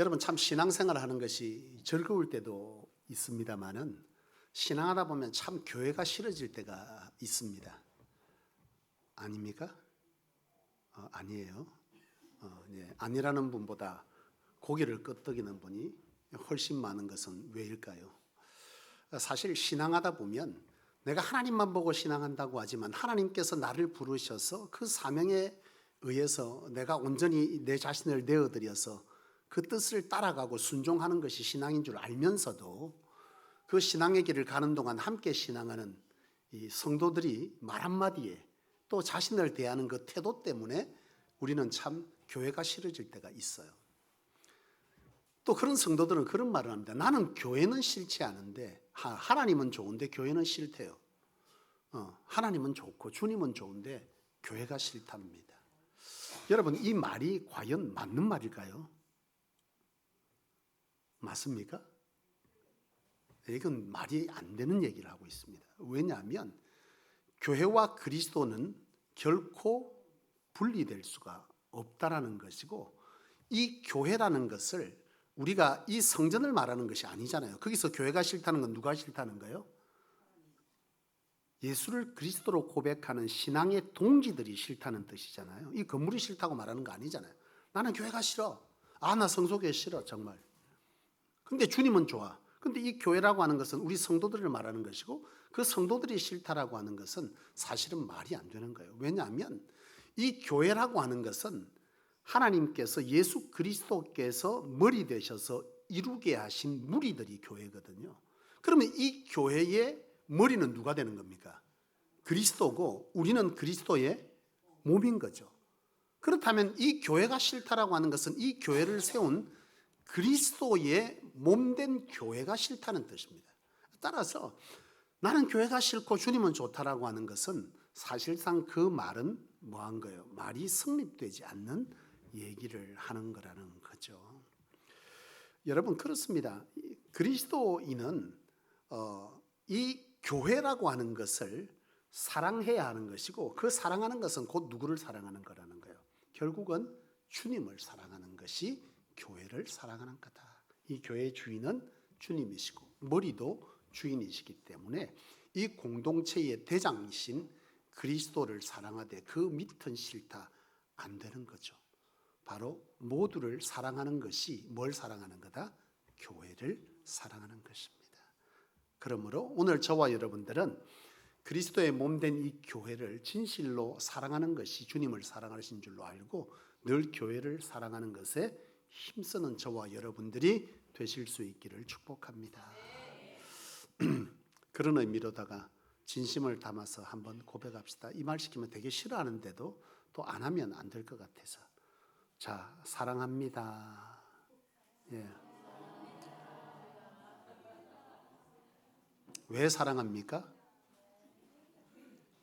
여러분 참 신앙생활을 하는 것이 즐거울 때도 있습니다만은 신앙하다 보면 참 교회가 싫어질 때가 있습니다. 아닙니까? 아니에요. 아니라는 분보다 고개를 끄덕이는 분이 훨씬 많은 것은 왜일까요? 사실 신앙하다 보면 내가 하나님만 보고 신앙한다고 하지만 하나님께서 나를 부르셔서 그 사명에 의해서 내가 온전히 내 자신을 내어드려서 그 뜻을 따라가고 순종하는 것이 신앙인 줄 알면서도 그 신앙의 길을 가는 동안 함께 신앙하는 이 성도들이 말 한마디에 또 자신을 대하는 그 태도 때문에 우리는 참 교회가 싫어질 때가 있어요. 또 그런 성도들은 그런 말을 합니다. 나는 교회는 싫지 않은데 하나님은 좋은데 교회는 싫대요. 하나님은 좋고 주님은 좋은데 교회가 싫답니다. 여러분 이 말이 과연 맞는 말일까요? 맞습니까? 이건 말이 안 되는 얘기를 하고 있습니다. 왜냐하면 교회와 그리스도는 결코 분리될 수가 없다라는 것이고 이 교회라는 것을 우리가 이 성전을 말하는 것이 아니잖아요. 거기서 교회가 싫다는 건 누가 싫다는 거예요? 예수를 그리스도로 고백하는 신앙의 동지들이 싫다는 뜻이잖아요. 이 건물이 싫다고 말하는 거 아니잖아요. 나는 교회가 싫어. 나 성소교회 싫어 정말. 근데 주님은 좋아. 근데 이 교회라고 하는 것은 우리 성도들을 말하는 것이고 그 성도들이 싫다라고 하는 것은 사실은 말이 안 되는 거예요. 왜냐하면 이 교회라고 하는 것은 하나님께서 예수 그리스도께서 머리 되셔서 이루게 하신 무리들이 교회거든요. 그러면 이 교회의 머리는 누가 되는 겁니까? 그리스도고 우리는 그리스도의 몸인 거죠. 그렇다면 이 교회가 싫다라고 하는 것은 이 교회를 세운 그리스도의 몸된 교회가 싫다는 뜻입니다. 따라서 나는 교회가 싫고 주님은 좋다라고 하는 것은 사실상 그 말은 뭐한 거예요? 말이 성립되지 않는 얘기를 하는 거라는 거죠. 여러분 그렇습니다. 그리스도인은 이 교회라고 하는 것을 사랑해야 하는 것이고 그 사랑하는 것은 곧 누구를 사랑하는 거라는 거예요. 결국은 주님을 사랑하는 것이 교회를 사랑하는 거다. 이 교회의 주인은 주님이시고 머리도 주인이시기 때문에 이 공동체의 대장이신 그리스도를 사랑하되 그 밑은 싫다 안 되는 거죠. 바로 모두를 사랑하는 것이 뭘 사랑하는 거다? 교회를 사랑하는 것입니다. 그러므로 오늘 저와 여러분들은 그리스도의 몸된 이 교회를 진실로 사랑하는 것이 주님을 사랑하신 줄로 알고 늘 교회를 사랑하는 것에 힘쓰는 저와 여러분들이 되실 수 있기를 축복합니다. 그런 의미로다가 진심을 담아서 한번 고백합시다. 이 말 시키면 되게 싫어하는데도 또 안 하면 안 될 것 같아서. 자, 사랑합니다. 예. 왜 사랑합니까?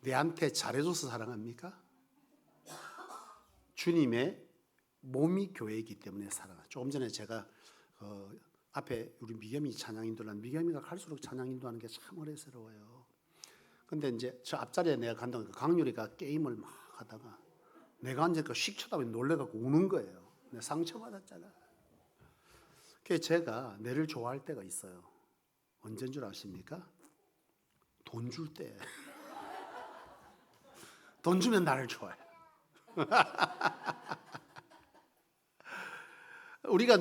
내한테 잘해줘서 사랑합니까? 주님의 몸이 교회이기 때문에 사랑하죠. 조금 전에 제가 앞에 우리 미겸이 찬양 인도하는 미겸이가 갈수록 찬양 인도하는 게 참 어려스러워요. 근데 이제 저 앞자리에 내가 간다니까 강유리가 게임을 막 하다가 내가 앉으니까 씩 쳐다보니 놀래갖고 우는 거예요. 내가 상처받았잖아. 그래서 제가 내를 좋아할 때가 있어요. 언제인 줄 아십니까? 돈 줄 때. 돈 주면 나를 좋아해. 우리가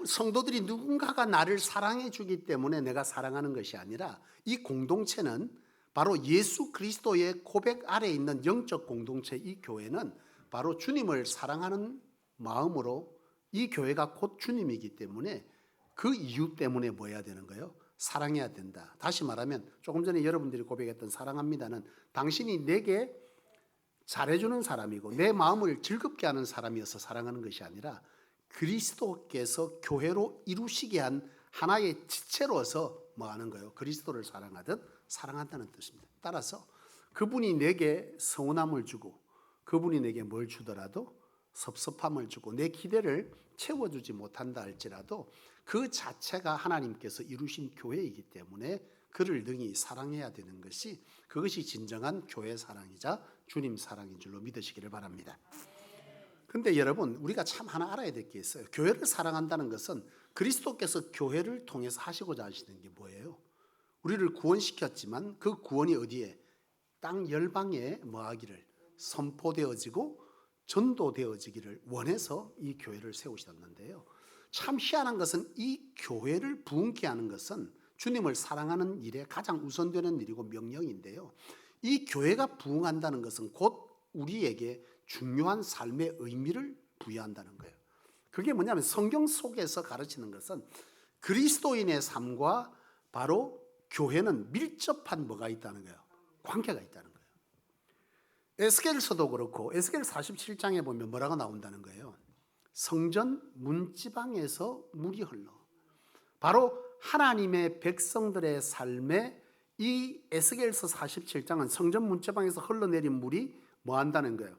성도들이 누군가가 나를 사랑해 주기 때문에 내가 사랑하는 것이 아니라 이 공동체는 바로 예수 그리스도의 고백 아래에 있는 영적 공동체 이 교회는 바로 주님을 사랑하는 마음으로 이 교회가 곧 주님이기 때문에 그 이유 때문에 뭐 해야 되는 거예요? 사랑해야 된다. 다시 말하면 조금 전에 여러분들이 고백했던 사랑합니다는 당신이 내게 잘해주는 사람이고 내 마음을 즐겁게 하는 사람이어서 사랑하는 것이 아니라 그리스도께서 교회로 이루시게 한 하나의 지체로서 뭐 하는 거예요? 그리스도를 사랑하듯 사랑한다는 뜻입니다. 따라서 그분이 내게 서운함을 주고 그분이 내게 뭘 주더라도 섭섭함을 주고 내 기대를 채워주지 못한다 할지라도 그 자체가 하나님께서 이루신 교회이기 때문에 그를 능히 사랑해야 되는 것이 그것이 진정한 교회 사랑이자 주님 사랑인 줄로 믿으시기를 바랍니다. 근데 여러분, 우리가 참 하나 알아야 될 게 있어요. 교회를 사랑한다는 것은 그리스도께서 교회를 통해서 하시고자 하시는 게 뭐예요? 우리를 구원시켰지만 그 구원이 어디에? 땅 열방에 뭐하기를 선포되어지고 전도되어지기를 원해서 이 교회를 세우셨는데요. 참 희한한 것은 이 교회를 부흥케 하는 것은 주님을 사랑하는 일에 가장 우선되는 일이고 명령인데요. 이 교회가 부흥한다는 것은 곧 우리에게 중요한 삶의 의미를 부여한다는 거예요. 그게 뭐냐면 성경 속에서 가르치는 것은 그리스도인의 삶과 바로 교회는 밀접한 뭐가 있다는 거예요. 관계가 있다는 거예요. 에스겔서도 그렇고 에스겔 47장에 보면 뭐라고 나온다는 거예요. 성전 문지방에서 물이 흘러. 바로 하나님의 백성들의 삶에 이 에스겔서 47장은 성전 문지방에서 흘러내린 물이 뭐 한다는 거예요.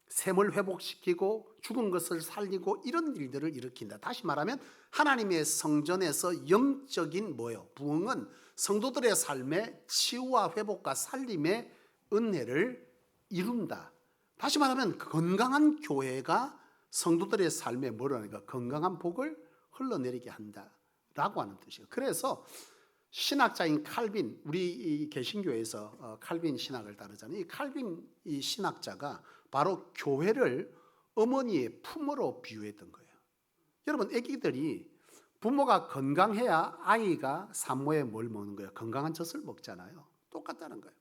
샘을 회복시키고 죽은 것을 살리고 이런 일들을 일으킨다. 다시 말하면 하나님의 성전에서 영적인 뭐예요? 부흥은 성도들의 삶에 치유와 회복과 살림의 은혜를 이룬다. 다시 말하면 건강한 교회가 성도들의 삶에 뭐라니까 건강한 복을 흘러내리게 한다라고 하는 뜻이에요. 그래서 신학자인 칼빈, 우리 이 개신교에서 칼빈 신학을 따르잖아요. 이 칼빈 이 신학자가 바로 교회를 어머니의 품으로 비유했던 거예요. 여러분, 아기들이 부모가 건강해야 아이가 산모에 뭘 먹는 거예요? 건강한 젖을 먹잖아요. 똑같다는 거예요.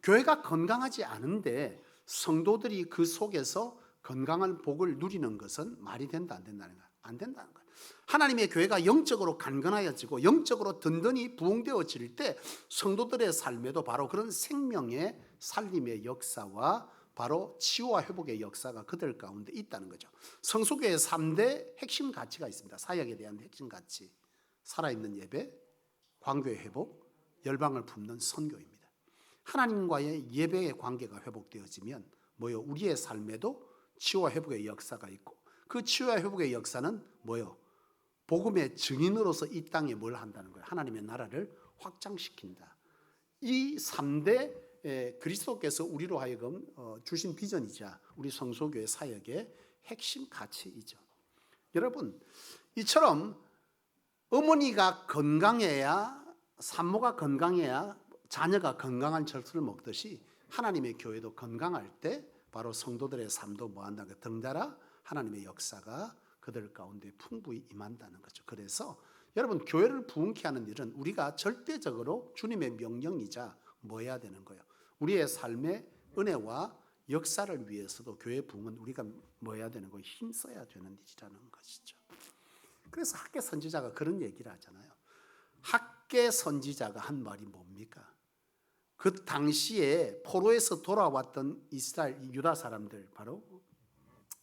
교회가 건강하지 않은데 성도들이 그 속에서 건강한 복을 누리는 것은 말이 된다, 안 된다는 거예요? 안 된다는 거예요. 하나님의 교회가 영적으로 강건하여지고 영적으로 든든히 부흥되어질 때 성도들의 삶에도 바로 그런 생명의 살림의 역사와 바로 치유와 회복의 역사가 그들 가운데 있다는 거죠. 성소교회의 3대 핵심 가치가 있습니다. 사역에 대한 핵심 가치. 살아있는 예배, 광교의 회복, 열방을 품는 선교입니다. 하나님과의 예배의 관계가 회복되어지면 뭐요? 우리의 삶에도 치유와 회복의 역사가 있고 그 치유와 회복의 역사는 뭐요? 복음의 증인으로서 이 땅에 뭘 한다는 거예요? 하나님의 나라를 확장시킨다. 이 3대 그리스도께서 우리로 하여금 주신 비전이자 우리 성소교회 사역의 핵심 가치이죠. 여러분, 이처럼 어머니가 건강해야, 산모가 건강해야 자녀가 건강한 젖을 먹듯이 하나님의 교회도 건강할 때 바로 성도들의 삶도 뭐한다는 거예요? 덩달아 하나님의 역사가 그들 가운데 풍부히 임한다는 거죠. 그래서 여러분, 교회를 부흥케 하는 일은 우리가 절대적으로 주님의 명령이자 뭐 해야 되는 거예요? 우리의 삶의 은혜와 역사를 위해서도 교회 부흥은 우리가 뭐 해야 되는 거예요? 힘써야 되는 일이라는 것이죠. 그래서 학계 선지자가 그런 얘기를 하잖아요. 학계 선지자가 한 말이 뭡니까? 그 당시에 포로에서 돌아왔던 이스라엘 유다 사람들, 바로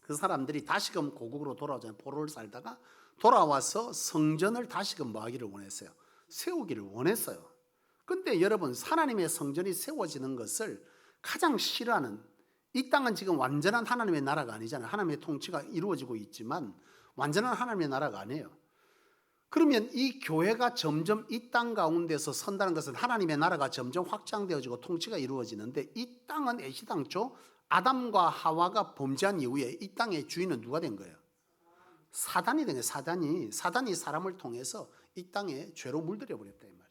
그 사람들이 다시금 고국으로 돌아오잖아요. 포로를 살다가 돌아와서 성전을 다시금 뭐 하기를 원했어요? 세우기를 원했어요. 근데 여러분, 하나님의 성전이 세워지는 것을 가장 싫어하는, 이 땅은 지금 완전한 하나님의 나라가 아니잖아요. 하나님의 통치가 이루어지고 있지만 완전한 하나님의 나라가 아니에요. 그러면 이 교회가 점점 이 땅 가운데서 선다는 것은 하나님의 나라가 점점 확장되어지고 통치가 이루어지는데, 이 땅은 애시당초 아담과 하와가 범죄한 이후에 이 땅의 주인은 누가 된 거예요? 사단이 된 거예요. 사단이 사람을 통해서 이 땅에 죄로 물들여 버렸다 이 말이에요.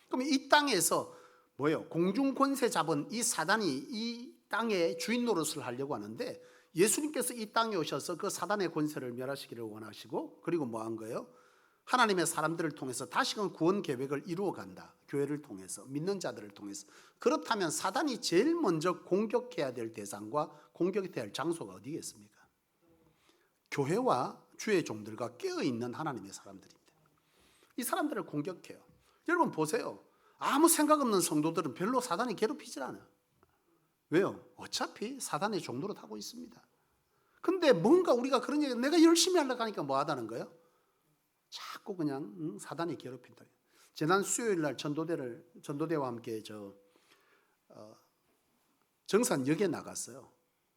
그럼 이 땅에서 뭐예요? 공중 권세 잡은 이 사단이 이 땅의 주인 노릇을 하려고 하는데, 예수님께서 이 땅에 오셔서 그 사단의 권세를 멸하시기를 원하시고, 그리고 뭐 한 거예요? 하나님의 사람들을 통해서 다시금 구원 계획을 이루어 간다. 교회를 통해서, 믿는 자들을 통해서. 그렇다면 사단이 제일 먼저 공격해야 될 대상과 공격해야 할 장소가 어디겠습니까? 교회와 주의 종들과 깨어있는 하나님의 사람들입니다. 이 사람들을 공격해요. 여러분 보세요. 아무 생각 없는 성도들은 별로 사단이 괴롭히질 않아요. 왜요? 어차피 사단의 종노릇 하고 있습니다. 근데 뭔가 우리가 그런 얘기, 내가 열심히 하려고 하니까 뭐 하다는 거예요? 자꾸 그냥 사단이 괴롭힌다. 지난 수요일 날 전도대와 함께 정산역에 나갔어요.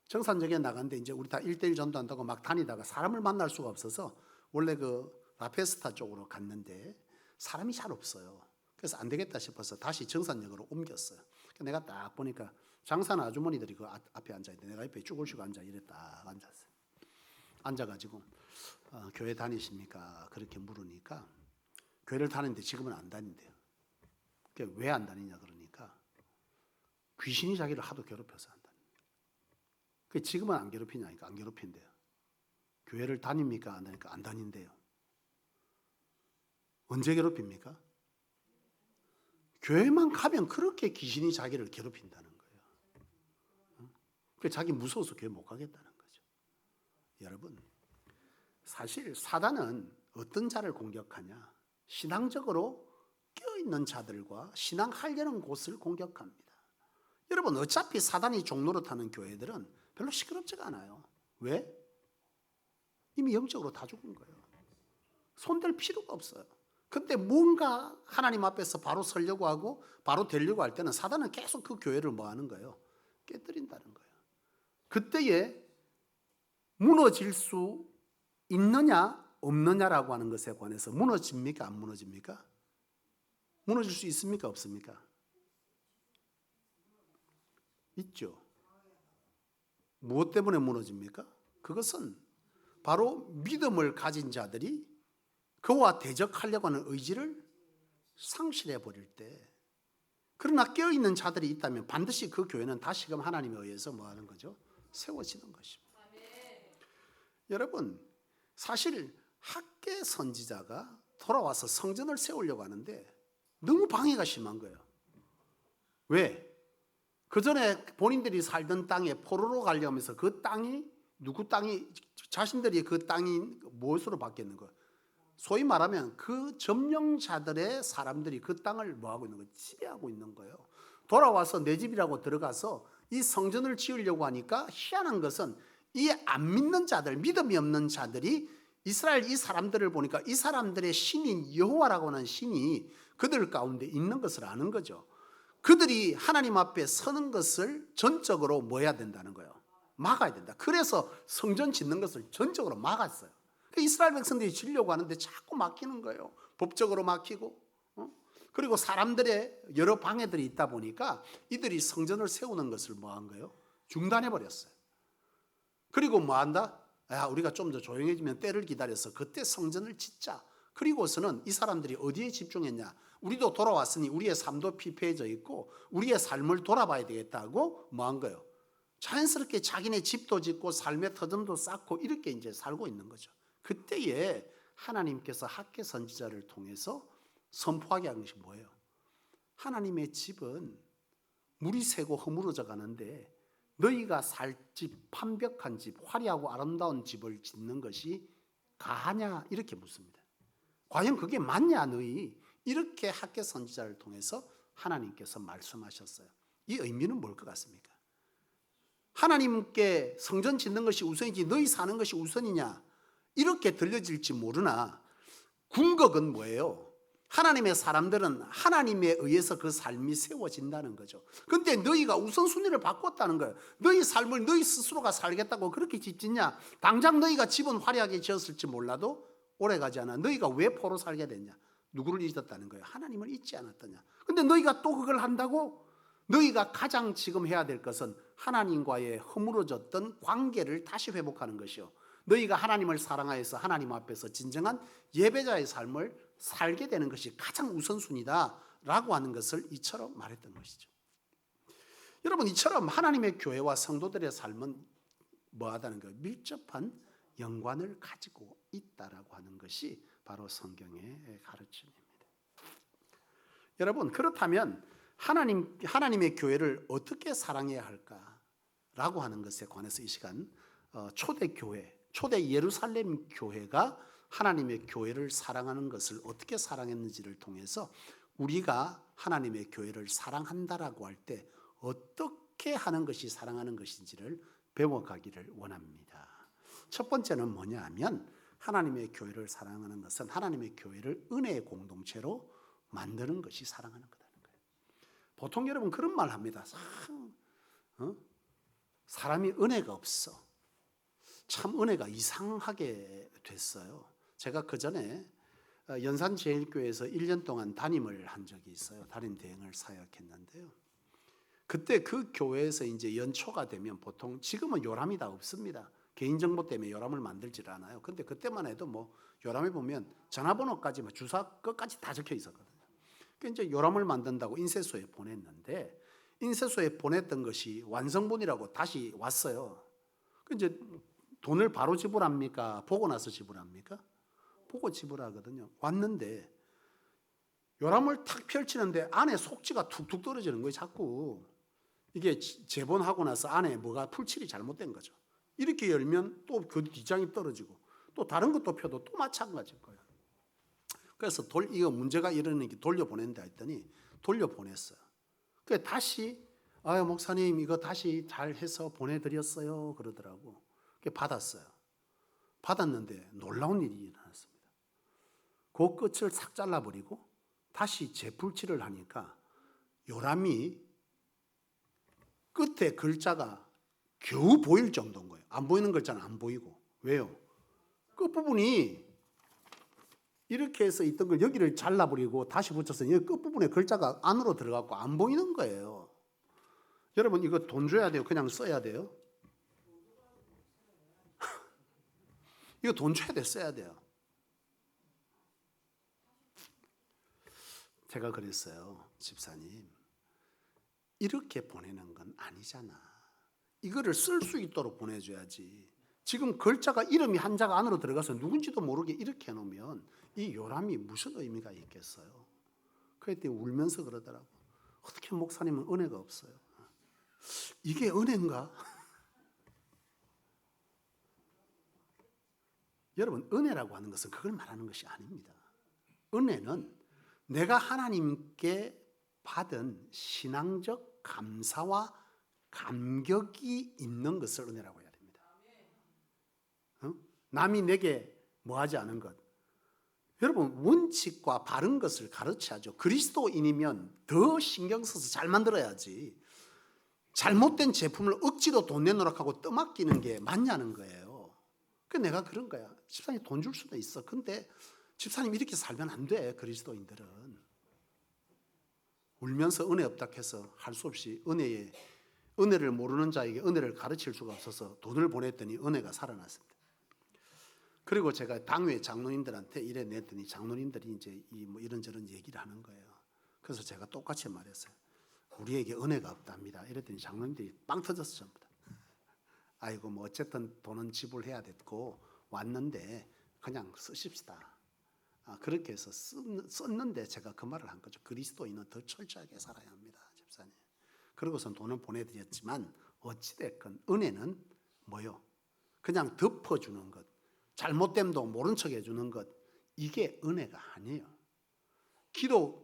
정산역에 나갔는데 이제 우리 다 1대1 전도한다고 막 다니다가 사람을 만날 수가 없어서 원래 그 라페스타 쪽으로 갔는데 사람이 잘 없어요. 그래서 안 되겠다 싶어서 다시 정산역으로 옮겼어요. 내가 딱 보니까 장사는 아주머니들이 그 앞에 앉아있는데 내가 옆에 쭈글쭈글 앉아 이래 딱 앉았어요. 앉아가지고 교회 다니십니까? 그렇게 물으니까 교회를 다니는데 지금은 안 다닌대요. 왜 안 다니냐 그러니까 귀신이 자기를 하도 괴롭혀서 안 다닌대요. 지금은 안 괴롭히냐니까 안 괴롭힌대요. 교회를 다닙니까? 안 다니까 안 다닌대요. 언제 괴롭힙니까? 교회만 가면 그렇게 귀신이 자기를 괴롭힌다는 거예요. 그래서 자기 무서워서 교회 못 가겠다는 거죠. 여러분, 사실 사단은 어떤 자를 공격하냐? 신앙적으로 깨어있는 자들과 신앙하려는 곳을 공격합니다. 여러분, 어차피 사단이 종노릇하는 교회들은 별로 시끄럽지가 않아요. 왜? 이미 영적으로 다 죽은 거예요. 손댈 필요가 없어요. 근데 뭔가 하나님 앞에서 바로 서려고 하고 바로 되려고 할 때는 사단은 계속 그 교회를 뭐 하는 거예요? 깨뜨린다는 거예요. 그때에 무너질 수 있느냐 없느냐라고 하는 것에 관해서 무너집니까? 안 무너집니까? 무너질 수 있습니까? 없습니까? 있죠. 무엇 때문에 무너집니까? 그것은 바로 믿음을 가진 자들이 그와 대적하려고 하는 의지를 상실해 버릴 때, 그러나 깨어있는 자들이 있다면 반드시 그 교회는 다시금 하나님에 의해서 뭐 하는 거죠? 세워지는 것입니다. 여러분, 사실 학계 선지자가 돌아와서 성전을 세우려고 하는데 너무 방해가 심한 거예요. 왜? 그 전에 본인들이 살던 땅에 포로로 가려면서 그 땅이 누구 땅이 자신들이 그 땅이 무엇으로 바뀌었는 거예요? 소위 말하면 그 점령자들의 사람들이 그 땅을 뭐하고 있는 거예요? 지배하고 있는 거예요. 돌아와서 내 집이라고 들어가서 이 성전을 지으려고 하니까 희한한 것은 이 안 믿는 자들, 믿음이 없는 자들이 이스라엘 이 사람들을 보니까 이 사람들의 신인 여호와라고 하는 신이 그들 가운데 있는 것을 아는 거죠. 그들이 하나님 앞에 서는 것을 전적으로 뭐 해야 된다는 거예요? 막아야 된다. 그래서 성전 짓는 것을 전적으로 막았어요. 이스라엘 백성들이 지려고 하는데 자꾸 막히는 거예요. 법적으로 막히고, 그리고 사람들의 여러 방해들이 있다 보니까 이들이 성전을 세우는 것을 뭐 한 거예요? 중단해 버렸어요. 그리고 뭐 한다? 우리가 좀 더 조용해지면 때를 기다려서 그때 성전을 짓자. 그리고서는 이 사람들이 어디에 집중했냐? 우리도 돌아왔으니 우리의 삶도 피폐해져 있고 우리의 삶을 돌아봐야 되겠다고 뭐 한 거예요? 자연스럽게 자기네 집도 짓고 삶의 터전도 쌓고 이렇게 이제 살고 있는 거죠. 그때에 하나님께서 학계 선지자를 통해서 선포하게 한 것이 뭐예요? 하나님의 집은 물이 새고 허물어져 가는데 너희가 살 집, 판벽한 집, 화려하고 아름다운 집을 짓는 것이 가하냐? 이렇게 묻습니다. 과연 그게 맞냐 너희? 이렇게 학계 선지자를 통해서 하나님께서 말씀하셨어요. 이 의미는 뭘 것 같습니까? 하나님께 성전 짓는 것이 우선이지 너희 사는 것이 우선이냐? 이렇게 들려질지 모르나 궁극은 뭐예요? 하나님의 사람들은 하나님에 의해서 그 삶이 세워진다는 거죠. 그런데 너희가 우선순위를 바꿨다는 거예요. 너희 삶을 너희 스스로가 살겠다고 그렇게 짓냐? 당장 너희가 집은 화려하게 지었을지 몰라도 오래가지 않아. 너희가 왜 포로 살게 됐냐? 누구를 잊었다는 거예요? 하나님을 잊지 않았더냐? 근데 너희가 또 그걸 한다고? 너희가 가장 지금 해야 될 것은 하나님과의 허물어졌던 관계를 다시 회복하는 것이요, 너희가 하나님을 사랑하여서 하나님 앞에서 진정한 예배자의 삶을 살게 되는 것이 가장 우선순위다라고 하는 것을 이처럼 말했던 것이죠. 여러분, 이처럼 하나님의 교회와 성도들의 삶은 뭐하다는 거예요? 밀접한 연관을 가지고 있다라고 하는 것이 바로 성경의 가르침입니다. 여러분, 그렇다면 하나님의 교회를 어떻게 사랑해야 할까라고 하는 것에 관해서 이 시간 초대 예루살렘 교회가 하나님의 교회를 사랑하는 것을 어떻게 사랑했는지를 통해서 우리가 하나님의 교회를 사랑한다라고 할 때 어떻게 하는 것이 사랑하는 것인지를 배워가기를 원합니다. 첫 번째는 뭐냐 하면 하나님의 교회를 사랑하는 것은 하나님의 교회를 은혜의 공동체로 만드는 것이 사랑하는 거라는 거예요. 보통 여러분 그런 말 합니다. 사람이 은혜가 없어. 참 은혜가 이상하게 됐어요. 제가 그 전에 연산제일교회에서 1년 동안 담임을 한 적이 있어요. 담임 대행을 사역했는데요. 그때 그 교회에서 이제 연초가 되면 보통 지금은 요람이 다 없습니다. 개인정보 때문에 요람을 만들질 않아요. 근데 그때만 해도 뭐 요람에 보면 전화번호까지 뭐 주사 끝까지 다 적혀 있었거든요. 그러니까 이제 요람을 만든다고 인쇄소에 보냈는데 인쇄소에 보냈던 것이 완성본이라고 다시 왔어요. 그 이제 돈을 바로 지불합니까? 보고 나서 지불합니까? 보고 지불하거든요. 왔는데 요람을 탁 펼치는데 안에 속지가 툭툭 떨어지는 거예요. 자꾸 이게 재본하고 나서 안에 뭐가 풀칠이 잘못된 거죠. 이렇게 열면 또 그 뒷장이 떨어지고 또 다른 것도 펴도 또 마찬가지일 거예요. 그래서 이거 문제가 일어나는 게 돌려보낸다 했더니 돌려보냈어요. 그래서 다시 목사님 이거 다시 잘 해서 보내드렸어요 그러더라고. 받았어요. 받았는데 놀라운 일이 일어났습니다. 그 끝을 싹 잘라버리고 다시 재풀칠을 하니까 요람이 끝에 글자가 겨우 보일 정도인 거예요. 안 보이는 글자는 안 보이고. 왜요? 끝부분이 이렇게 해서 있던 걸 여기를 잘라버리고 다시 붙여서 여기 끝부분에 글자가 안으로 들어가고 안 보이는 거예요. 여러분 이거 돈 줘야 돼요? 그냥 써야 돼요? 이거 돈 줘야 돼? 써야 돼요? 제가 그랬어요. 집사님 이렇게 보내는 건 아니잖아. 이거를 쓸 수 있도록 보내줘야지. 지금 글자가 이름이 한자가 안으로 들어가서 누군지도 모르게 이렇게 해놓으면 이 요람이 무슨 의미가 있겠어요. 그랬더니 울면서 그러더라고. 어떻게 목사님은 은혜가 없어요. 이게 은혜인가? 여러분 은혜라고 하는 것은 그걸 말하는 것이 아닙니다. 은혜는 내가 하나님께 받은 신앙적 감사와 감격이 있는 것을 은혜라고 해야 됩니다. 남이 내게 뭐하지 않은 것. 여러분 원칙과 바른 것을 가르쳐야죠. 그리스도인이면 더 신경 써서 잘 만들어야지. 잘못된 제품을 억지로 돈 내놓으라고 하고 떠맡기는 게 맞냐는 거예요. 그 내가 그런 거야. 집사님 돈 줄 수도 있어. 근데 집사님 이렇게 살면 안 돼. 그리스도인들은. 울면서 은혜 없다 해서 할 수 없이 은혜를 모르는 자에게 은혜를 가르칠 수가 없어서 돈을 보냈더니 은혜가 살아났습니다. 그리고 제가 당회 장로님들한테 이래 냈더니 장로님들이 이제 뭐 이런저런 얘기를 하는 거예요. 그래서 제가 똑같이 말했어요. 우리에게 은혜가 없답니다. 이랬더니 장로님들이 빵 터졌어 전부 다. 아이고 뭐 어쨌든 돈은 지불해야 됐고 왔는데 그냥 쓰십시다. 그렇게 해서 썼는데 제가 그 말을 한 거죠. 그리스도인은 더 철저하게 살아야 합니다. 집사님. 그러고선 돈을 보내드렸지만 어찌됐건 은혜는 뭐요? 그냥 덮어주는 것. 잘못됨도 모른 척 해주는 것. 이게 은혜가 아니에요.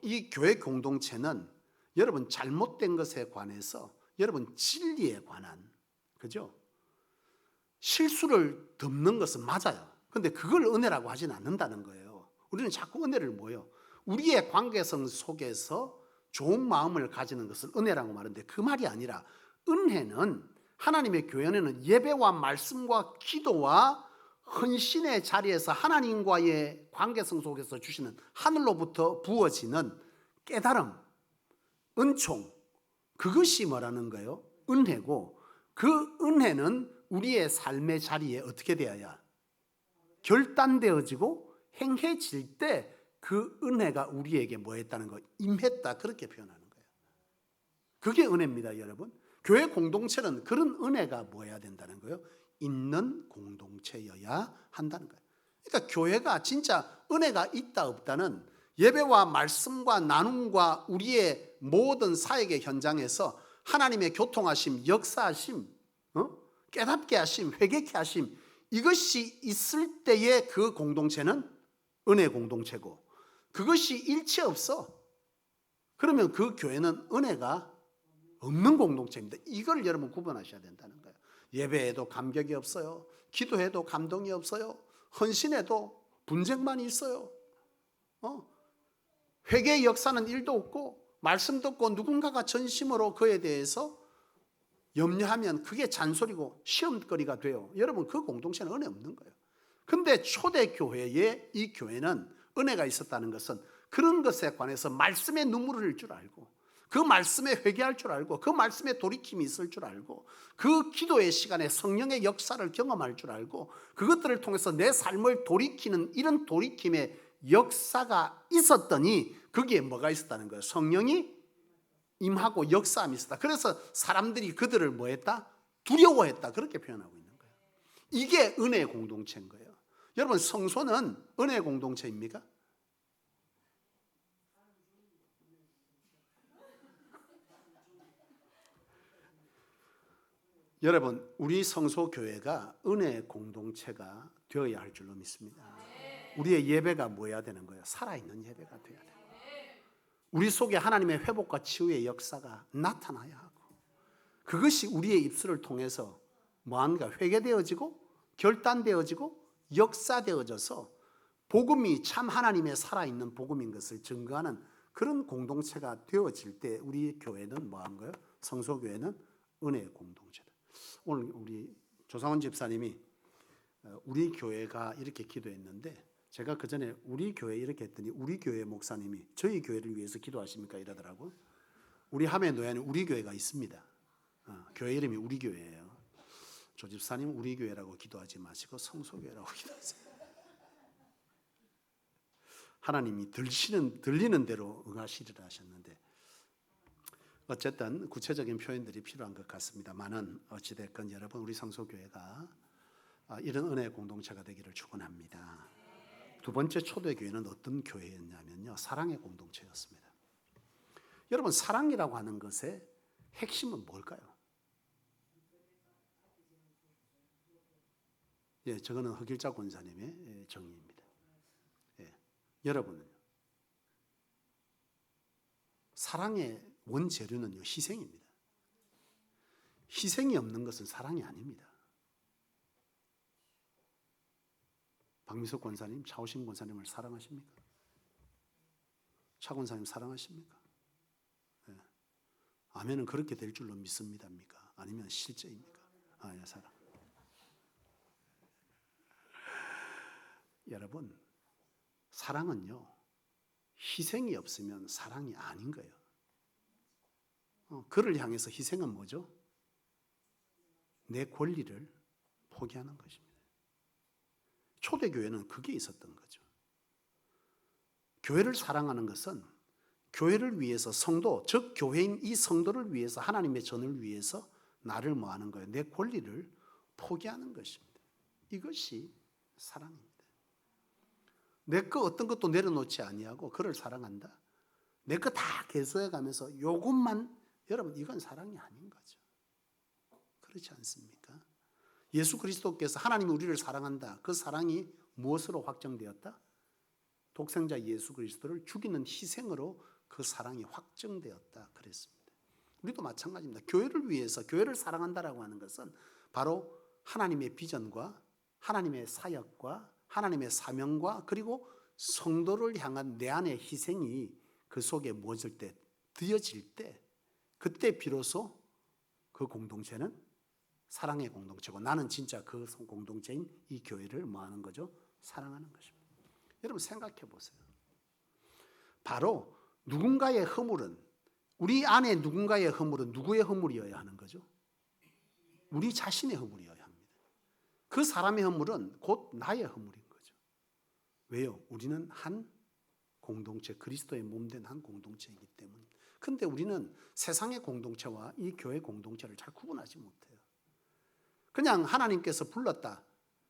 이 교회 공동체는 여러분 잘못된 것에 관해서 여러분 진리에 관한 그죠? 실수를 덮는 것은 맞아요. 근데 그걸 은혜라고 하진 않는다는 거예요. 우리는 자꾸 은혜를 뭐요? 우리의 관계성 속에서 좋은 마음을 가지는 것을 은혜라고 말하는데 그 말이 아니라 은혜는 하나님의 교회는 예배와 말씀과 기도와 헌신의 자리에서 하나님과의 관계성 속에서 주시는 하늘로부터 부어지는 깨달음, 은총, 그것이 뭐라는 거예요? 은혜고 그 은혜는 우리의 삶의 자리에 어떻게 되어야 결단되어지고 행해질 때 그 은혜가 우리에게 뭐 했다는 거? 임했다 그렇게 표현하는 거예요. 그게 은혜입니다 여러분. 교회 공동체는 그런 은혜가 뭐 해야 된다는 거예요? 있는 공동체여야 한다는 거예요. 그러니까 교회가 진짜 은혜가 있다 없다는 예배와 말씀과 나눔과 우리의 모든 사역의 현장에서 하나님의 교통하심, 역사하심, 깨닫게 하심, 회개케 하심 이것이 있을 때의 그 공동체는 은혜 공동체고 그것이 일체 없어. 그러면 그 교회는 은혜가 없는 공동체입니다. 이걸 여러분 구분하셔야 된다는 거예요. 예배에도 감격이 없어요. 기도해도 감동이 없어요. 헌신해도 분쟁만 있어요. 회개의 역사는 일도 없고 말씀 듣고 누군가가 전심으로 그에 대해서 염려하면 그게 잔소리고 시험거리가 돼요. 여러분 그 공동체는 은혜 없는 거예요. 근데 초대교회의 이 교회는 은혜가 있었다는 것은 그런 것에 관해서 말씀의 눈물을 흘릴 줄 알고 그 말씀에 회개할 줄 알고 그 말씀에 돌이킴이 있을 줄 알고 그 기도의 시간에 성령의 역사를 경험할 줄 알고 그것들을 통해서 내 삶을 돌이키는 이런 돌이킴의 역사가 있었더니 거기에 뭐가 있었다는 거예요? 성령이 임하고 역사함이 있었다. 그래서 사람들이 그들을 뭐 했다? 두려워했다. 그렇게 표현하고 있는 거예요. 이게 은혜의 공동체인 거예요. 여러분, 성소는 은혜의 공동체입니까? 여러분, 우리 성소교회가 은혜의 공동체가 되어야 할 줄로 믿습니다. 우리의 예배가 뭐야 되는 거예요? 살아있는 예배가 되어야 돼요. 우리 속에 하나님의 회복과 치유의 역사가 나타나야 하고 그것이 우리의 입술을 통해서 뭐한가 회개되어지고 결단되어지고 역사되어져서 복음이 참 하나님의 살아있는 복음인 것을 증거하는 그런 공동체가 되어질 때 우리 교회는 뭐한 거예요? 성소교회는 은혜의 공동체다. 오늘 우리 조상원 집사님이 우리 교회가 이렇게 기도했는데 제가 그 전에 우리 교회 이렇게 했더니 우리 교회 목사님이 저희 교회를 위해서 기도하십니까? 이러더라고요. 우리 함해노예는 우리 교회가 있습니다. 교회 이름이 우리 교회예요. 조 집사님 우리 교회라고 기도하지 마시고 성소교회라고 기도하세요. 하나님이 들리는 대로 응하시리라 하셨는데 어쨌든 구체적인 표현들이 필요한 것 같습니다만은 어찌됐건 여러분 우리 성소교회가 이런 은혜의 공동체가 되기를 축원합니다. 두 번째 초대교회는 어떤 교회였냐면요, 사랑의 공동체였습니다. 여러분, 사랑이라고 하는 것의 핵심은 뭘까요? 예, 저거는 흑일자 권사님의 정의입니다. 예, 여러분은요, 사랑의 원재료는요, 희생입니다. 희생이 없는 것은 사랑이 아닙니다. 박미석 권사님, 차오신 권사님을 사랑하십니까? 차 권사님 사랑하십니까? 네. 아멘은 그렇게 될 줄로 믿습니다입니까? 아니면 실제입니까? 예, 사랑. 여러분, 사랑은요, 희생이 없으면 사랑이 아닌 거예요. 그를 향해서 희생은 뭐죠? 내 권리를 포기하는 것입니다. 초대교회는 그게 있었던 거죠. 교회를 사랑하는 것은 교회를 위해서 성도, 즉 교회인 이 성도를 위해서 하나님의 전을 위해서 나를 뭐 하는 거예요? 내 권리를 포기하는 것입니다. 이것이 사랑입니다. 내 거 어떤 것도 내려놓지 아니하고 그를 사랑한다. 내 거 다 개소해 가면서 요것만, 여러분 이건 사랑이 아닌 거죠. 그렇지 않습니까? 예수 그리스도께서 하나님이 우리를 사랑한다. 그 사랑이 무엇으로 확정되었다? 독생자 예수 그리스도를 죽이는 희생으로 그 사랑이 확정되었다 그랬습니다. 우리도 마찬가지입니다. 교회를 위해서 교회를 사랑한다라고 하는 것은 바로 하나님의 비전과 하나님의 사역과 하나님의 사명과 그리고 성도를 향한 내 안의 희생이 그 속에 모질 때, 드어질 때 그때 비로소 그 공동체는 사랑의 공동체고 나는 진짜 그 공동체인 이 교회를 뭐 하는 거죠? 사랑하는 것입니다. 여러분 생각해 보세요. 바로 누군가의 허물은, 우리 안에 누군가의 허물은 누구의 허물이어야 하는 거죠? 우리 자신의 허물이어야 합니다. 그 사람의 허물은 곧 나의 허물인 거죠. 왜요? 우리는 한 공동체, 그리스도의 몸된 한 공동체이기 때문에. 근데 우리는 세상의 공동체와 이 교회 공동체를 잘 구분하지 못해요. 그냥 하나님께서 불렀다,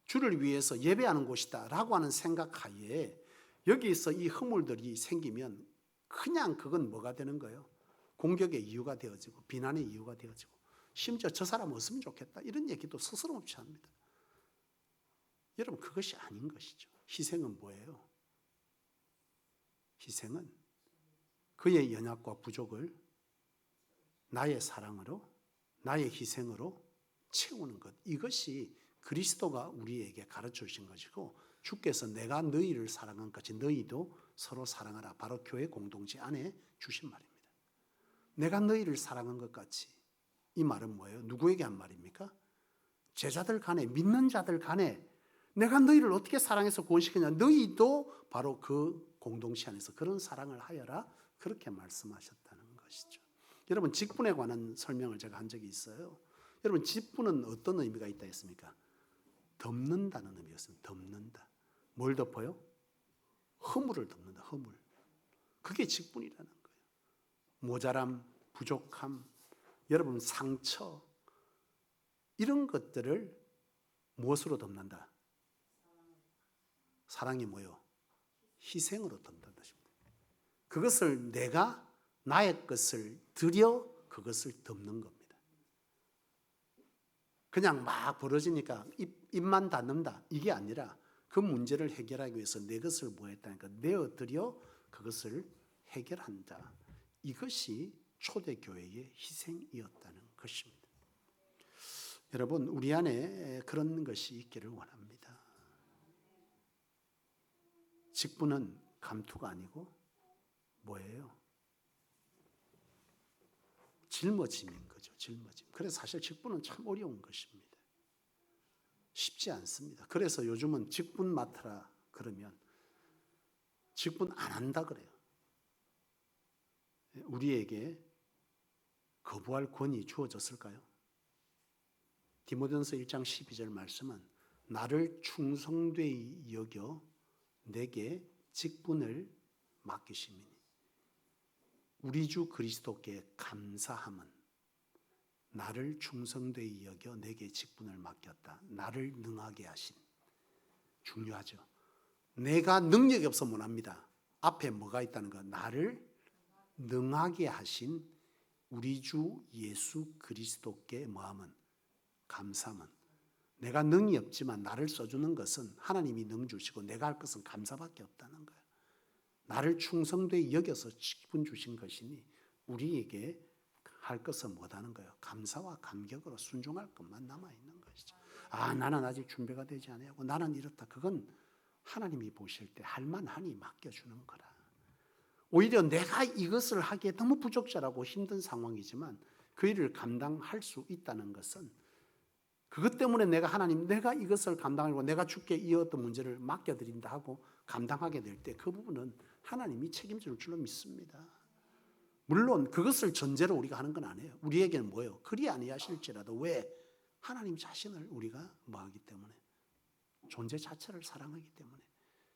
주를 위해서 예배하는 곳이다 라고 하는 생각 하에 여기서 이 허물들이 생기면 그냥 그건 뭐가 되는 거예요? 공격의 이유가 되어지고 비난의 이유가 되어지고 심지어 저 사람 없으면 좋겠다 이런 얘기도 스스럼없이 합니다. 여러분 그것이 아닌 것이죠. 희생은 뭐예요? 희생은 그의 연약과 부족을 나의 사랑으로, 나의 희생으로 채우는 것. 이것이 그리스도가 우리에게 가르쳐 주신 것이고 주께서 내가 너희를 사랑한 같이 너희도 서로 사랑하라. 바로 교회 공동체 안에 주신 말입니다. 내가 너희를 사랑한 것 같이. 이 말은 뭐예요? 누구에게 한 말입니까? 제자들 간에, 믿는 자들 간에 내가 너희를 어떻게 사랑해서 구원시키냐. 너희도 바로 그 공동체 안에서 그런 사랑을 하여라. 그렇게 말씀하셨다는 것이죠. 여러분 직분에 관한 설명을 제가 한 적이 있어요. 여러분 직분은 어떤 의미가 있다 했습니까? 덮는다는 의미가 있습니다. 덮는다. 뭘 덮어요? 허물을 덮는다. 허물. 그게 직분이라는 거예요. 모자람, 부족함, 여러분 상처 이런 것들을 무엇으로 덮는다? 사랑이 뭐요? 희생으로 덮는다는 것입니다. 그것을 내가 나의 것을 들여 그것을 덮는 겁니다. 그냥 막 벌어지니까 입만 닫는다 이게 아니라 그 문제를 해결하기 위해서 내 것을 뭐 했다니까 내어드려 그것을 해결한다. 이것이 초대교회의 희생이었다는 것입니다. 여러분 우리 안에 그런 것이 있기를 원합니다. 직분은 감투가 아니고 뭐예요? 짊어짐인 거죠. 짊어짐. 그래서 사실 직분은 참 어려운 것입니다. 쉽지 않습니다. 그래서 요즘은 직분 맡아라 그러면 직분 안 한다 그래요. 우리에게 거부할 권이 주어졌을까요? 디모데전서 1장 12절 말씀은 나를 충성되이 여겨 내게 직분을 맡기심이니 우리 주 그리스도께 감사함은 나를 충성되이 여겨 내게 직분을 맡겼다. 나를 능하게 하신. 중요하죠. 내가 능력이 없어 못합니다. 앞에 뭐가 있다는 거. 나를 능하게 하신 우리 주 예수 그리스도께 뭐하면 감사함은 내가 능이 없지만 나를 써주는 것은 하나님이 능 주시고 내가 할 것은 감사밖에 없다는 거예요. 나를 충성되이 여겨서 직분 주신 것이니 우리에게 할 것은 못하는 거예요. 감사와 감격으로 순종할 것만 남아있는 것이죠. 아 나는 아직 준비가 되지 않았고 나는 이렇다. 그건 하나님이 보실 때 할만하니 맡겨주는 거라. 오히려 내가 이것을 하기에 너무 부족자라고 힘든 상황이지만 그 일을 감당할 수 있다는 것은 그것 때문에 내가 이것을 감당하고 내가 주께 이 어떤 문제를 맡겨드린다 하고 감당하게 될 때 그 부분은 하나님이 책임질 줄로 믿습니다. 물론 그것을 전제로 우리가 하는 건 아니에요. 우리에게는 뭐예요? 그리 아니하실지라도 왜? 하나님 자신을 우리가 뭐하기 때문에 존재 자체를 사랑하기 때문에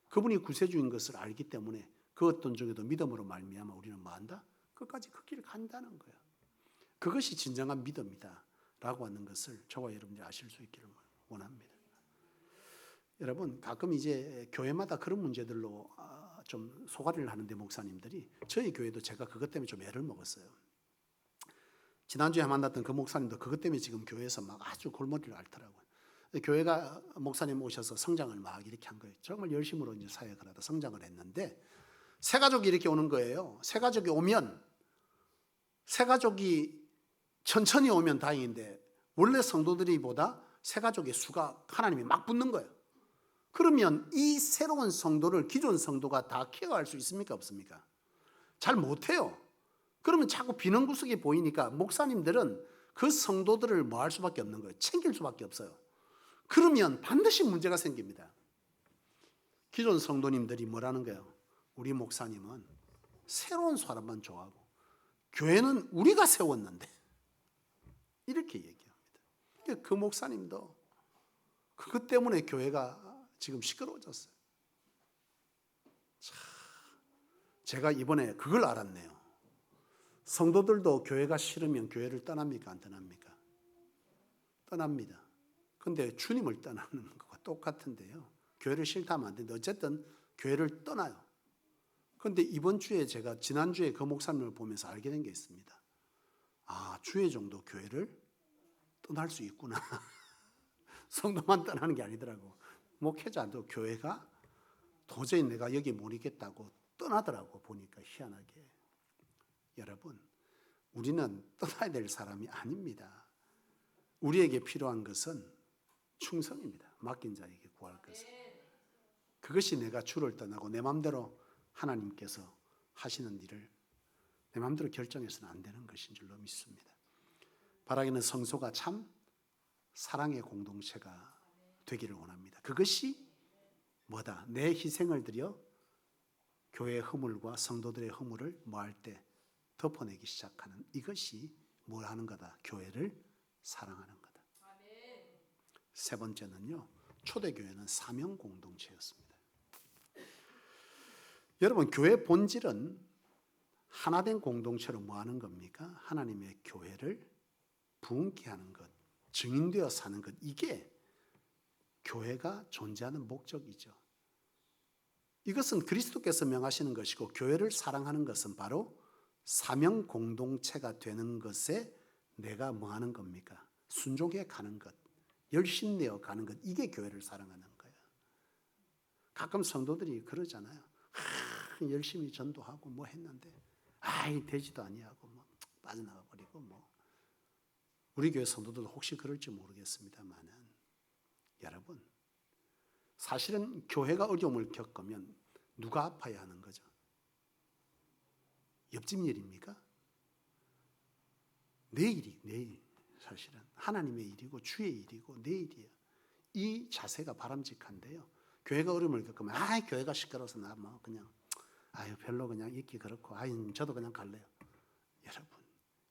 그분이 구세주인 것을 알기 때문에 그 어떤 중에도 믿음으로 말미암아 우리는 뭐한다? 끝까지 그 길을 간다는 거예요. 그것이 진정한 믿음이다 라고 하는 것을 저와 여러분들이 아실 수 있기를 원합니다. 여러분 가끔 이제 교회마다 그런 문제들로 좀 소가리를 하는데 목사님들이 저희 교회도 제가 그것 때문에 좀 애를 먹었어요. 지난주에 만났던 그 목사님도 그것 때문에 지금 교회에서 막 아주 골머리를 앓더라고요. 교회가 목사님 오셔서 성장을 막 이렇게 한 거예요. 정말 열심으로 이제 사역을 하다 성장을 했는데 새 가족이 이렇게 오는 거예요. 새 가족이 오면 새 가족이 천천히 오면 다행인데 원래 성도들이보다 새 가족의 수가 하나님이 막 붙는 거예요. 그러면 이 새로운 성도를 기존 성도가 다 케어할 수 있습니까? 없습니까? 잘 못해요. 그러면 자꾸 비는 구석이 보이니까 목사님들은 그 성도들을 뭐 할 수밖에 없는 거예요. 챙길 수밖에 없어요. 그러면 반드시 문제가 생깁니다. 기존 성도님들이 뭐라는 거예요? 우리 목사님은 새로운 사람만 좋아하고 교회는 우리가 세웠는데 이렇게 얘기합니다. 그 목사님도 그것 때문에 교회가 지금 시끄러워졌어요. 제가 이번에 그걸 알았네요. 성도들도 교회가 싫으면 교회를 떠납니까? 안 떠납니까? 떠납니다. 근데 주님을 떠나는 것과 똑같은데요. 교회를 싫다면 안 되는데 어쨌든 교회를 떠나요. 그런데 이번 주에 제가 지난주에 그 목사님을 보면서 알게 된 게 있습니다. 아, 주의 정도 교회를 떠날 수 있구나. 성도만 떠나는 게 아니더라고. 목회자도 교회가 도저히 내가 여기 못 있겠다고 떠나더라고. 보니까 희한하게. 여러분, 우리는 떠나야 될 사람이 아닙니다. 우리에게 필요한 것은 충성입니다. 맡긴 자에게 구할 것은. 그것이 내가 주를 떠나고 내 마음대로 하나님께서 하시는 일을 내 마음대로 결정해서는 안 되는 것인 줄로 믿습니다. 바라기는 성소가 참 사랑의 공동체가 되기를 원합니다. 그것이 뭐다? 내 희생을 드려 교회의 허물과 성도들의 허물을 뭐할 때 덮어내기 시작하는 이것이 뭘 하는 거다? 교회를 사랑하는 거다. 세 번째는요, 초대교회는 사명 공동체였습니다. 여러분, 교회 본질은 하나된 공동체로 뭐 하는 겁니까? 하나님의 교회를 부흥케 하는 것, 증인되어 사는 것, 이게 교회가 존재하는 목적이죠. 이것은 그리스도께서 명하시는 것이고, 교회를 사랑하는 것은 바로 사명 공동체가 되는 것에 내가 뭐 하는 겁니까? 순종해 가는 것, 열심내어 가는 것, 이게 교회를 사랑하는 거예요. 가끔 성도들이 그러잖아요. 열심히 전도하고 뭐 했는데 되지도 아니하고 뭐 빠져나가 버리고 뭐. 우리 교회 성도들도 혹시 그럴지 모르겠습니다만은, 여러분, 사실은 교회가 어려움을 겪으면 누가 아파야 하는 거죠? 옆집 일입니까? 내 일이, 내 일. 사실은 하나님의 일이고 주의 일이고 내 일이에요. 이 자세가 바람직한데요. 교회가 어려움을 겪으면 교회가 시끄러워서 나 뭐 그냥 별로 그냥 있기 그렇고 저도 그냥 갈래요. 여러분,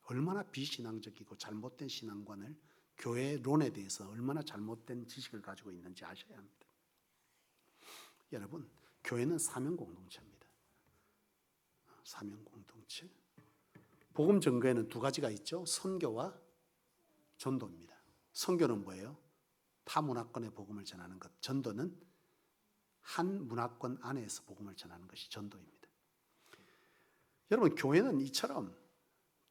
얼마나 비신앙적이고 잘못된 신앙관을, 교회론에 대해서 얼마나 잘못된 지식을 가지고 있는지 아셔야 합니다. 여러분, 교회는 사명 공동체입니다. 사명 공동체. 복음 전거에는 두 가지가 있죠. 선교와 전도입니다. 선교는 뭐예요? 타 문화권의 복음을 전하는 것. 전도는 한 문화권 안에서 복음을 전하는 것이 전도입니다. 여러분, 교회는 이처럼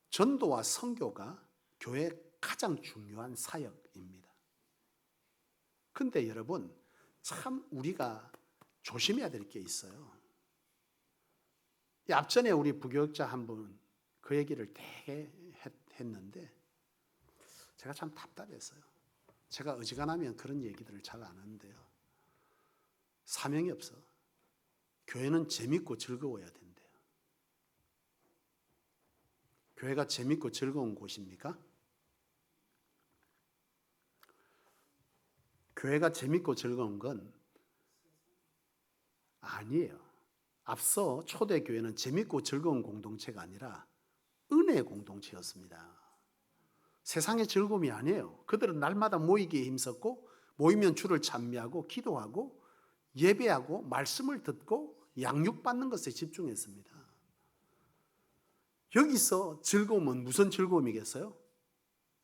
전도와 선교가 교회의 가장 중요한 사역입니다. 그런데 여러분, 참 우리가 조심해야 될 게 있어요. 앞전에 우리 부교육자 한 분 그 얘기를 되게 했는데 제가 참 답답했어요. 제가 어지간하면 그런 얘기들을 잘 안 하는데요. 사명이 없어. 교회는 재밌고 즐거워야 된대요. 교회가 재밌고 즐거운 곳입니까? 교회가 재밌고 즐거운 건 아니에요. 앞서 초대교회는 재밌고 즐거운 공동체가 아니라 은혜의 공동체였습니다. 세상의 즐거움이 아니에요. 그들은 날마다 모이기에 힘썼고, 모이면 주를 찬미하고 기도하고 예배하고 말씀을 듣고 양육받는 것에 집중했습니다. 여기서 즐거움은 무슨 즐거움이겠어요?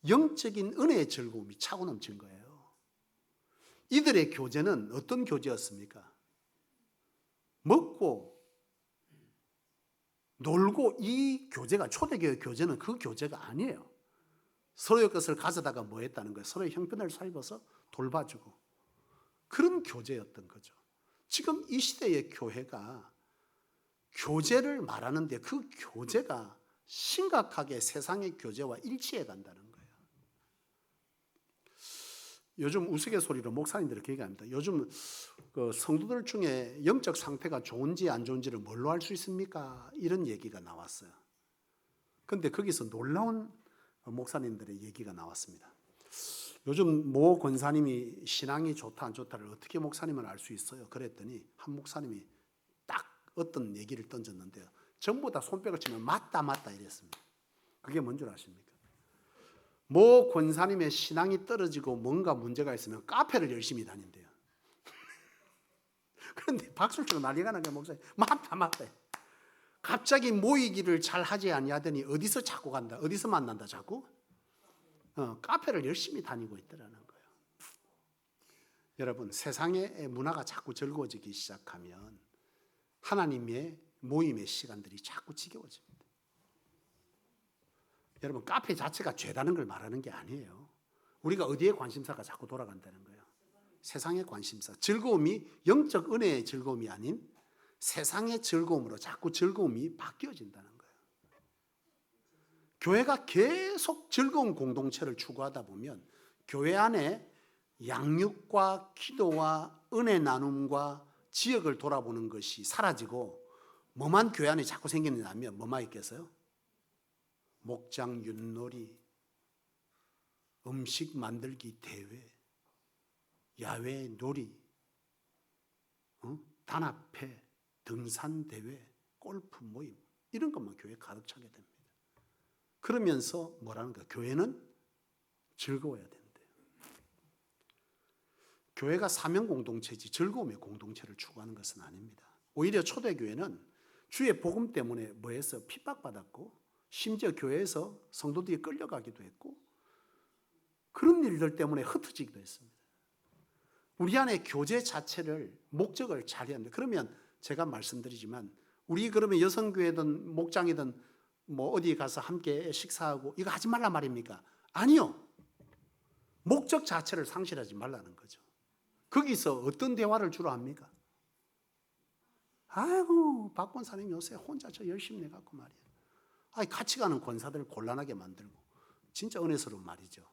영적인 은혜의 즐거움이 차고 넘친 거예요. 이들의 교제는 어떤 교제였습니까? 먹고 놀고, 이 교제가, 초대교회 교제는 그 교제가 아니에요. 서로의 것을 가져다가 뭐 했다는 거예요? 서로의 형편을 살펴서 돌봐주고, 그런 교제였던 거죠. 지금 이 시대의 교회가 교제를 말하는데 그 교제가 심각하게 세상의 교제와 일치해 간다는 거예요. 요즘 우스갯소리로 목사님들이 그렇게 얘기합니다. 요즘 그 성도들 중에 영적 상태가 좋은지 안 좋은지를 뭘로 알 수 있습니까? 이런 얘기가 나왔어요. 그런데 거기서 놀라운 목사님들의 얘기가 나왔습니다. 요즘 모 권사님이 신앙이 좋다 안 좋다를 어떻게 목사님은 알 수 있어요? 그랬더니 한 목사님이 딱 어떤 얘기를 던졌는데요. 전부 다 손뼉을 치면 맞다 이랬습니다. 그게 뭔 줄 아십니까? 모 권사님의 신앙이 떨어지고 뭔가 문제가 있으면 카페를 열심히 다닌대요. 그런데 박수를 치고 난리가 나게 목사님 맞다. 갑자기 모이기를 잘 하지 아니하더니 어디서 자꾸 간다, 어디서 만난다 자꾸? 카페를 열심히 다니고 있더라는 거예요. 여러분, 세상의 문화가 자꾸 즐거워지기 시작하면 하나님의 모임의 시간들이 자꾸 지겨워집니다. 여러분, 카페 자체가 죄다는 걸 말하는 게 아니에요. 우리가 어디에 관심사가 자꾸 돌아간다는 거예요. 세상의 관심사, 즐거움이 영적 은혜의 즐거움이 아닌 세상의 즐거움으로 자꾸 즐거움이 바뀌어진다는 거예요. 교회가 계속 즐거운 공동체를 추구하다 보면 교회 안에 양육과 기도와 은혜 나눔과 지역을 돌아보는 것이 사라지고 뭐만 교회 안에 자꾸 생기느냐면 뭐만 있겠어요? 목장 윷놀이, 음식 만들기 대회, 야외 놀이, 단합회, 등산 대회, 골프 모임, 이런 것만 교회에 가득 차게 됩니다. 그러면서 뭐라는 거야? 교회는 즐거워야 된대요. 교회가 사명 공동체지 즐거움의 공동체를 추구하는 것은 아닙니다. 오히려 초대교회는 주의 복음 때문에 뭐해서 핍박받았고 심지어 교회에서 성도들이 끌려가기도 했고 그런 일들 때문에 흩어지기도 했습니다. 우리 안에 교제 자체를 목적을 잘 해야 합니다. 그러면 제가 말씀드리지만 우리 그러면 여성교회든 목장이든 뭐 어디 가서 함께 식사하고 이거 하지 말란 말입니까? 아니요. 목적 자체를 상실하지 말라는 거죠. 거기서 어떤 대화를 주로 합니까? 아이고 박 권사님 요새 혼자 저 열심히 해갖고 말이야. 아니 같이 가는 권사들 곤란하게 만들고 진짜 은혜스러운 말이죠.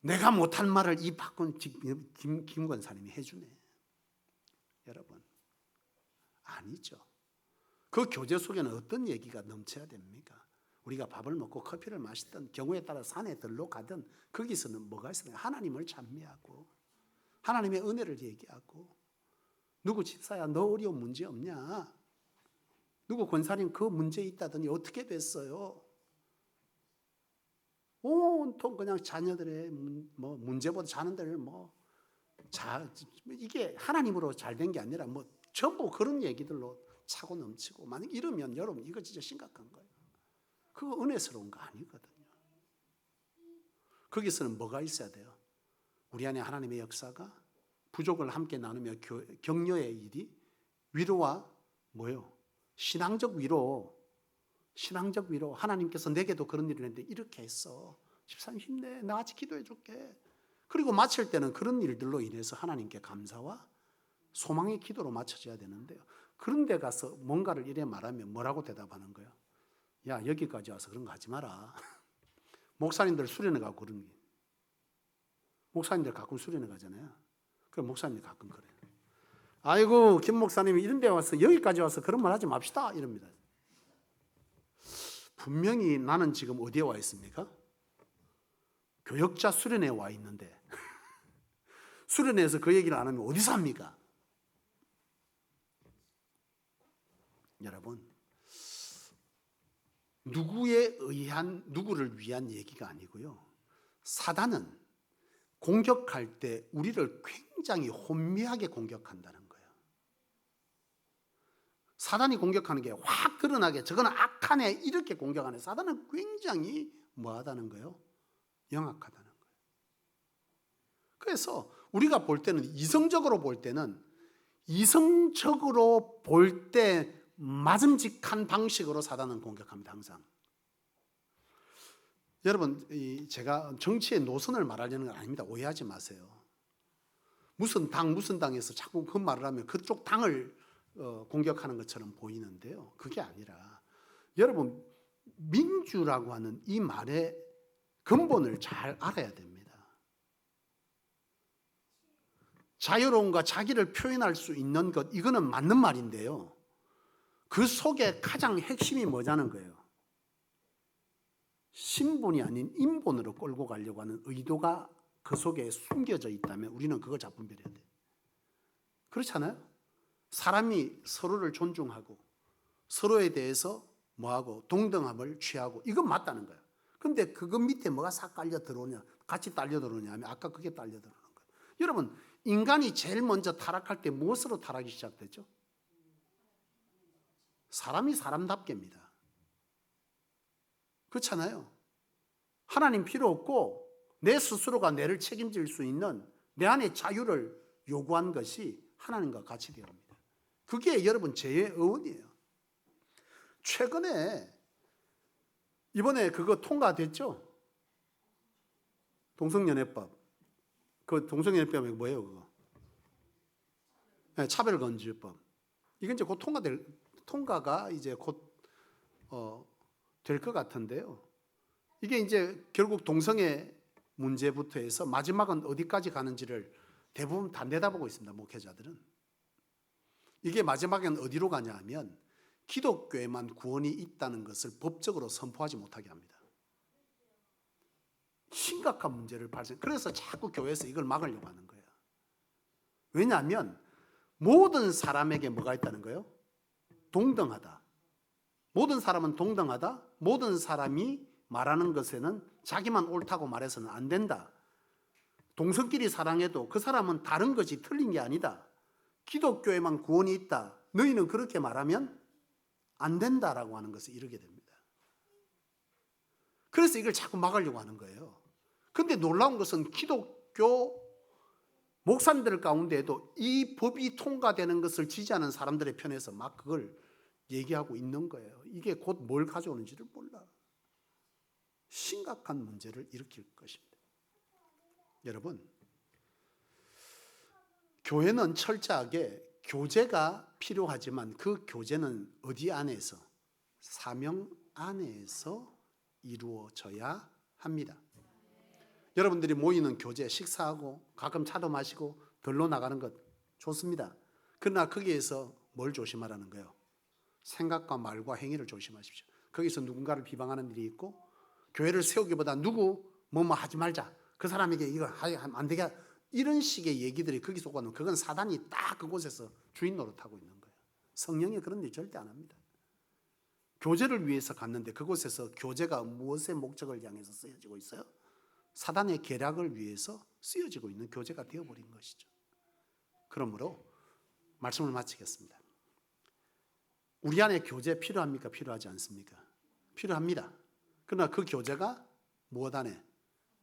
내가 못한 말을 이 박권 김 권사님이 해주네. 여러분 아니죠. 그 교제 속에는 어떤 얘기가 넘쳐야 됩니까? 우리가 밥을 먹고 커피를 마시던 경우에 따라 산에 들러 가든 거기서는 뭐가 있어요? 하나님을 찬미하고 하나님의 은혜를 얘기하고 누구 집사야 너 어려운 문제 없냐? 누구 권사님 그 문제 있다더니 어떻게 됐어요? 온통 그냥 자녀들의 뭐 문제보다 자녀들을 이게 하나님으로 잘 된 게 아니라 뭐 전부 그런 얘기들로 차고 넘치고 만약 이러면 여러분 이거 진짜 심각한 거예요. 그거 은혜스러운 거 아니거든요. 거기서는 뭐가 있어야 돼요? 우리 안에 하나님의 역사가 부족을 함께 나누며 격려의 일이 위로와 뭐요? 신앙적 위로 하나님께서 내게도 그런 일을 했는데 이렇게 했어. 집사님 힘내. 나 같이 기도해 줄게. 그리고 마칠 때는 그런 일들로 인해서 하나님께 감사와 소망의 기도로 마쳐져야 되는데요. 그런 데 가서 뭔가를 이래 말하면 뭐라고 대답하는 거예요? 야 여기까지 와서 그런 거 하지 마라. 목사님들 수련회 가고 그런 게. 목사님들 가끔 수련회 가잖아요. 그럼 목사님들 가끔 그래요. 아이고 김 목사님이 이런 데 와서 여기까지 와서 그런 말 하지 맙시다 이럽니다. 분명히 나는 지금 어디에 와 있습니까? 교역자 수련회에 와 있는데 수련회에서 그 얘기를 안 하면 어디서 합니까? 여러분 누구를 위한 얘기가 아니고요. 사단은 공격할 때 우리를 굉장히 혼미하게 공격한다는 거예요. 사단이 공격하는 게 확 드러나게 저거는 악하네 이렇게 공격하네. 사단은 굉장히 뭐하다는 거예요? 영악하다는 거예요. 그래서 우리가 볼 때는 이성적으로 볼 때 맞음직한 방식으로 사단은 공격합니다. 항상. 여러분 제가 정치의 노선을 말하려는 건 아닙니다. 오해하지 마세요. 무슨 당에서 자꾸 그 말을 하면 그쪽 당을 공격하는 것처럼 보이는데요. 그게 아니라 여러분 민주라고 하는 이 말의 근본을 잘 알아야 됩니다. 자유로움과 자기를 표현할 수 있는 것 이거는 맞는 말인데요. 그 속에 가장 핵심이 뭐냐는 거예요. 신분이 아닌 인본으로 끌고 가려고 하는 의도가 그 속에 숨겨져 있다면 우리는 그걸 작품별해야 돼요. 그렇잖아요? 사람이 서로를 존중하고 서로에 대해서 뭐하고 동등함을 취하고 이건 맞다는 거예요. 근데 그거 밑에 뭐가 싹 깔려 들어오냐 같이 딸려 들어오냐 하면 아까 그게 딸려 들어오는 거예요. 여러분 인간이 제일 먼저 타락할 때 무엇으로 타락이 시작됐죠? 사람이 사람답게입니다. 그렇잖아요. 하나님 필요 없고 내 스스로가 내를 책임질 수 있는 내 안에 자유를 요구한 것이 하나님과 같이 되옵니다. 그게 여러분 죄의 어원이에요. 최근에 이번에 그거 통과됐죠? 동성연애법. 그 동성연애법이 뭐예요, 그거? 네, 차별금지법. 이게 이제 곧 통과가 이제 곧 될 것 같은데요. 이게 이제 결국 동성애 문제부터 해서 마지막은 어디까지 가는지를 대부분 다 내다보고 있습니다. 목회자들은. 이게 마지막엔 어디로 가냐 하면 기독교에만 구원이 있다는 것을 법적으로 선포하지 못하게 합니다. 심각한 문제를 그래서 자꾸 교회에서 이걸 막으려고 하는 거예요. 왜냐하면 모든 사람에게 뭐가 있다는 거예요? 동등하다. 모든 사람은 동등하다. 모든 사람이 말하는 것에는 자기만 옳다고 말해서는 안 된다. 동성끼리 사랑해도 그 사람은 다른 것이 틀린 게 아니다. 기독교에만 구원이 있다. 너희는 그렇게 말하면 안 된다라고 하는 것을 이루게 됩니다. 그래서 이걸 자꾸 막으려고 하는 거예요. 그런데 놀라운 것은 기독교 목사님들 가운데에도 이 법이 통과되는 것을 지지하는 사람들의 편에서 막 그걸 얘기하고 있는 거예요. 이게 곧 뭘 가져오는지를 몰라. 심각한 문제를 일으킬 것입니다. 여러분, 교회는 철저하게 교제가 필요하지만 그 교제는 어디 안에서? 사명 안에서 이루어져야 합니다. 여러분들이 모이는 교제, 식사하고 가끔 차도 마시고 들러 나가는 것 좋습니다. 그러나 거기에서 뭘 조심하라는 거예요? 생각과 말과 행위를 조심하십시오. 거기서 누군가를 비방하는 일이 있고 교회를 세우기보다 누구 뭐뭐 하지 말자. 그 사람에게 이거 하면 안 되게 이런 식의 얘기들이 거기서 오가는 그건 사단이 딱 그곳에서 주인 노릇하고 있는 거예요. 성령이 그런 일 절대 안 합니다. 교제를 위해서 갔는데 그곳에서 교제가 무엇의 목적을 향해서 쓰여지고 있어요? 사단의 계략을 위해서 쓰여지고 있는 교제가 되어버린 것이죠. 그러므로 말씀을 마치겠습니다. 우리 안에 교제 필요합니까? 필요하지 않습니까? 필요합니다. 그러나 그 교제가 무엇 안에?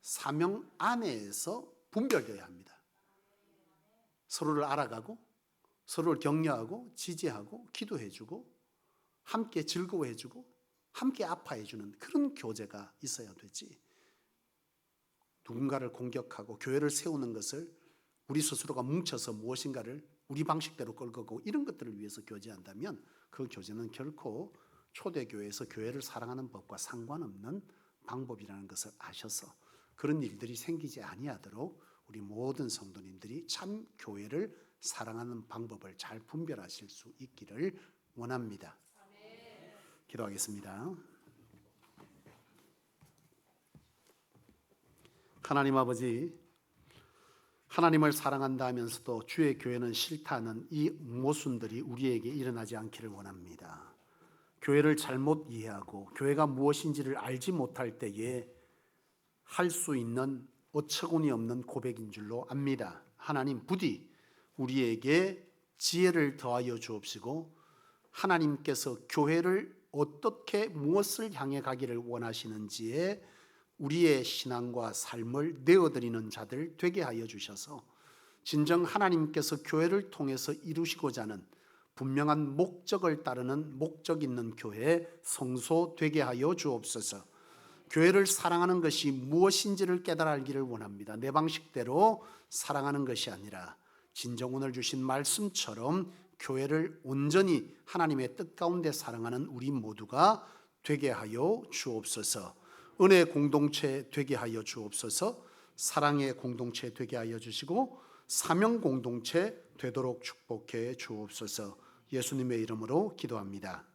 사명 안에서 분별되어야 합니다. 서로를 알아가고 서로를 격려하고 지지하고 기도해주고 함께 즐거워해주고 함께 아파해주는 그런 교제가 있어야 되지, 누군가를 공격하고 교회를 세우는 것을 우리 스스로가 뭉쳐서 무엇인가를 우리 방식대로 끌고 가고 이런 것들을 위해서 교제한다면 그 교제는 결코 초대교회에서 교회를 사랑하는 법과 상관없는 방법이라는 것을 아셔서 그런 일들이 생기지 아니하도록 우리 모든 성도님들이 참 교회를 사랑하는 방법을 잘 분별하실 수 있기를 원합니다. 기도하겠습니다. 하나님 아버지, 하나님을 사랑한다 하면서도 주의 교회는 싫다는 이 모순들이 우리에게 일어나지 않기를 원합니다. 교회를 잘못 이해하고 교회가 무엇인지를 알지 못할 때에 할 수 있는 어처구니 없는 고백인 줄로 압니다. 하나님 부디 우리에게 지혜를 더하여 주옵시고 하나님께서 교회를 어떻게 무엇을 향해 가기를 원하시는지에 우리의 신앙과 삶을 내어드리는 자들 되게 하여 주셔서 진정 하나님께서 교회를 통해서 이루시고자 하는 분명한 목적을 따르는 목적 있는 교회 성소 되게 하여 주옵소서. 교회를 사랑하는 것이 무엇인지를 깨달아 알기를 원합니다. 내 방식대로 사랑하는 것이 아니라 진정 오늘 주신 말씀처럼 교회를 온전히 하나님의 뜻 가운데 사랑하는 우리 모두가 되게 하여 주옵소서. 은혜의 공동체 되게 하여 주옵소서. 사랑의 공동체 되게 하여 주시고 사명 공동체 되도록 축복해 주옵소서. 예수님의 이름으로 기도합니다.